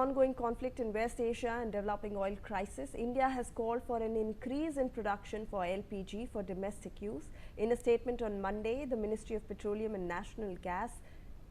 Ongoing conflict in West Asia and developing oil crisis, India has called for an increase in production for LPG for domestic use. In a statement on Monday, the Ministry of Petroleum and National Gas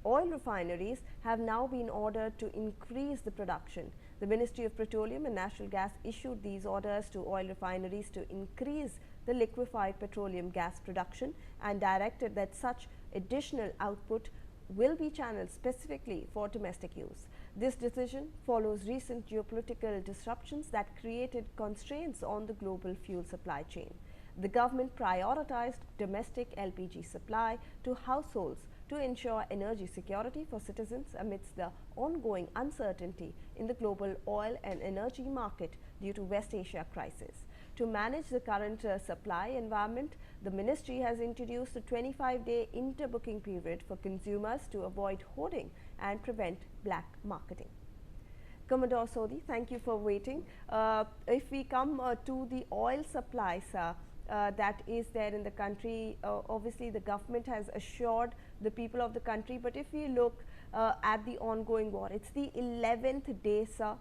oil refineries have now been ordered to increase the production. The Ministry of Petroleum and Natural Gas issued these orders to oil refineries to increase the liquefied petroleum gas production and directed that such additional output will be channeled specifically for domestic use. This decision follows recent geopolitical disruptions that created constraints on the global fuel supply chain. The government prioritized domestic LPG supply to households to ensure energy security for citizens amidst the ongoing uncertainty in the global oil and energy market due to West Asia crisis. To manage the current supply environment, the ministry has introduced a 25-day interbooking period for consumers to avoid hoarding and prevent black marketing. Commodore Sodhi, thank you for waiting. If we come to the oil supply, sir, that is there in the country, obviously the government has assured the people of the country, but if we look at the ongoing war, it's the 11th day, sir,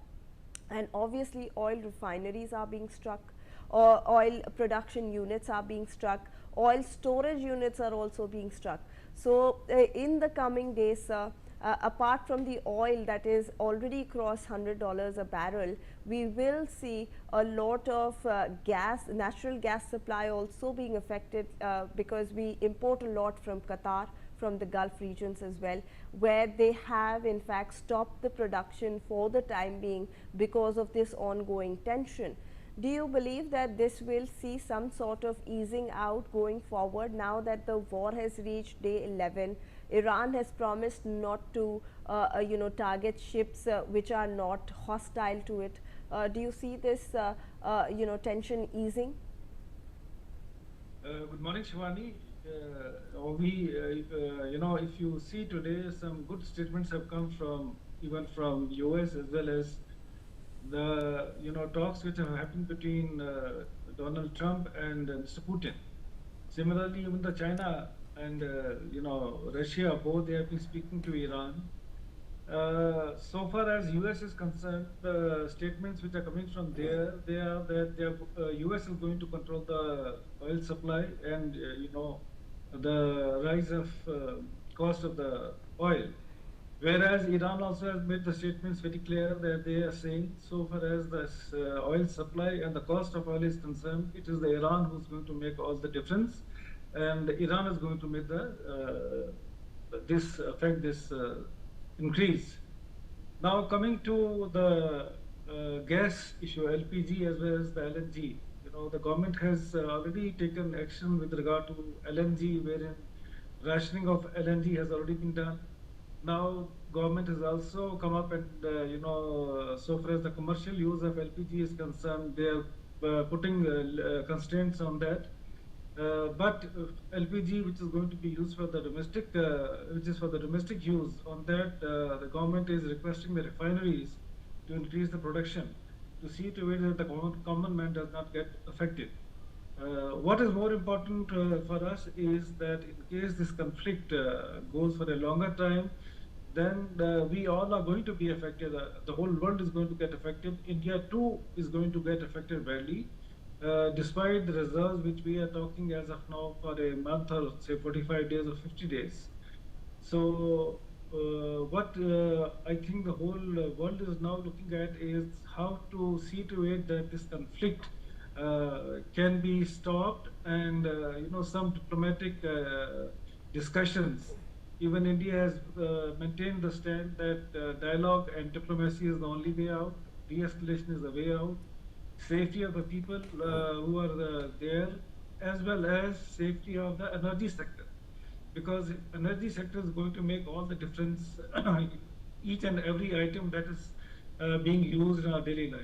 and obviously oil refineries are being struck, oil production units are being struck, oil storage units are also being struck. So in the coming days, sir, apart from the oil that is already crossed $100 a barrel, we will see a lot of natural gas supply also being affected because we import a lot from Qatar, from the Gulf regions as well, where they have in fact stopped the production for the time being because of this ongoing tension. Do you believe that this will see some sort of easing out going forward now that the war has reached day 11? Iran has promised not to target ships which are not hostile to it. Do you see this tension easing? Good morning, Shivani. If you see today, some good statements have come from even from US as well as the talks which have happened between Donald Trump and Mr. Putin. Similarly, even the China and Russia, both they have been speaking to Iran. So far as US is concerned, the statements which are coming from there, they are that US is going to control the oil supply and the rise of cost of the oil. Whereas Iran also has made the statements very clear that they are saying so far as this oil supply and the cost of oil is concerned, it is the Iran who's going to make all the difference, and Iran is going to make the this increase. Now coming to the gas issue, LPG as well as the LNG, the government has already taken action with regard to LNG, wherein rationing of LNG has already been done. Now government has also come up and so far as the commercial use of LPG is concerned, they are putting constraints on that. But LPG, which is going to be used for the domestic, use, on that the government is requesting the refineries to increase the production to see to it that the common man does not get affected. What is more important for us is that in case this conflict goes for a longer time, then we all are going to be affected. The whole world is going to get affected. India too is going to get affected badly, despite the reserves which we are talking as of now for a month or say 45 days or 50 days. So what I think the whole world is now looking at is how to see to it that this conflict can be stopped, and some diplomatic discussions. Even India has maintained the stand that dialogue and diplomacy is the only way out, de-escalation is the way out, safety of the people who are there, as well as safety of the energy sector, because energy sector is going to make all the difference each and every item that is being used in our daily life.